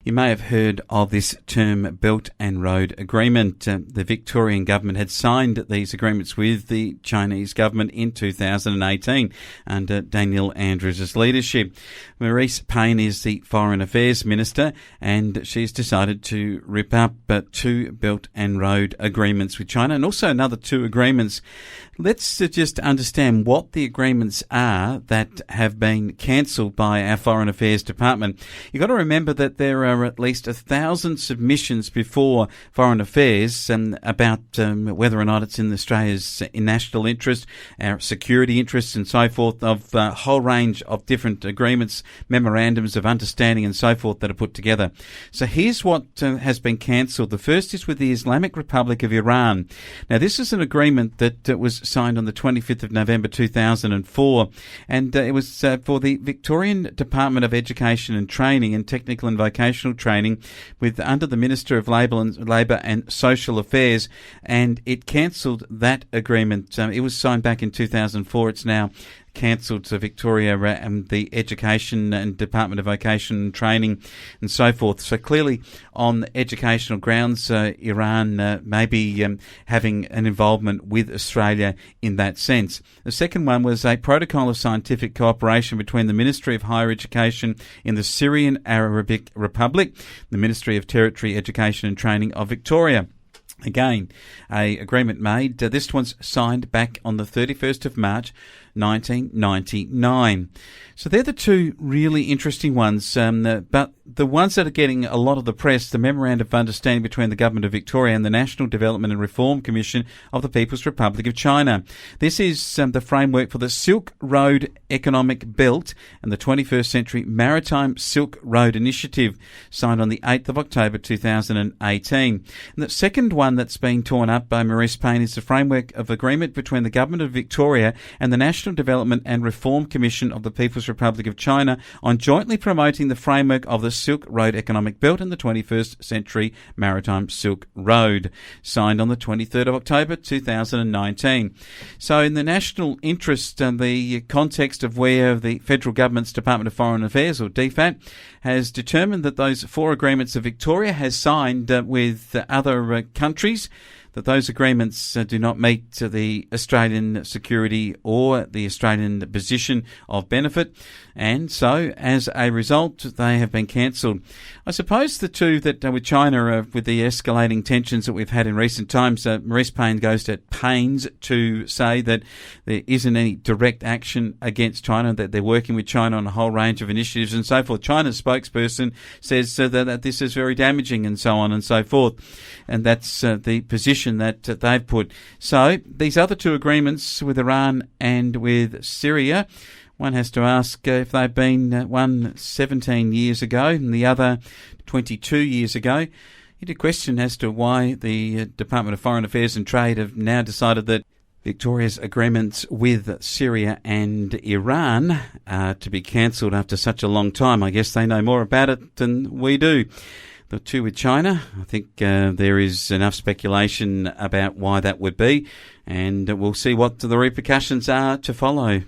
You may have heard of this term Belt and Road Agreement. The Victorian government had signed these agreements with the Chinese government in 2018 under Daniel Andrews' leadership. Marise Payne is the Foreign Affairs Minister, and she's decided to rip up two Belt and Road agreements with China and also another two agreements. Let's just understand what the agreements are that have been cancelled by our Foreign Affairs Department. You've got to remember that there are at least 1,000 submissions before Foreign Affairs about whether or not it's in Australia's national interest, our security interests and so forth, of a whole range of different agreements, memorandums of understanding and so forth that are put together. So here's what has been cancelled. The first is with the Islamic Republic of Iran. Now this is an agreement that was signed on the 25th of November 2004, and it was for the Victorian Department of Education and Training and Technical and Vocational Training under the Minister of Labour and Social Affairs, and it cancelled that agreement. It was signed back in 2004. It's now cancelled to Victoria and the Education and Department of Vocation and Training and so forth. So clearly on educational grounds, Iran may be having an involvement with Australia in that sense. The second one was a protocol of scientific cooperation between the Ministry of Higher Education in the Syrian Arabic Republic, the Ministry of Territory, Education and Training of Victoria. Again, a agreement made. This one's signed back on the 31st of March 1999. So they're the two really interesting ones, but the ones that are getting a lot of the press, the Memorandum of Understanding between the Government of Victoria and the National Development and Reform Commission of the People's Republic of China. This is the framework for the Silk Road Economic Belt and the 21st Century Maritime Silk Road Initiative, signed on the 8th of October 2018. And the second one that's been torn up by Marise Payne is the framework of agreement between the Government of Victoria and the National Development and Reform Commission of the People's Republic of China on jointly promoting the framework of the Silk Road Economic Belt and the 21st Century Maritime Silk Road, signed on the 23rd of October 2019. So in the national interest and the context of where the Federal Government's Department of Foreign Affairs, or DFAT, has determined that those four agreements that Victoria has signed with other countries, that those agreements do not meet the Australian security or the Australian position of benefit, and so as a result they have been cancelled. I suppose the two that with China, with the escalating tensions that we've had in recent times, Marise Payne goes to pains to say that there isn't any direct action against China, that they're working with China on a whole range of initiatives and so forth. China's spokesperson says that this is very damaging and so on and so forth, and that's the position that they've put. So these other two agreements with Iran and with Syria, one has to ask if they've been one 17 years ago and the other 22 years ago. You'd question as to why the Department of Foreign Affairs and Trade have now decided that Victoria's agreements with Syria and Iran are to be cancelled after such a long time. I guess they know more about it than we do. The two with China, I think there is enough speculation about why that would be, and we'll see what the repercussions are to follow.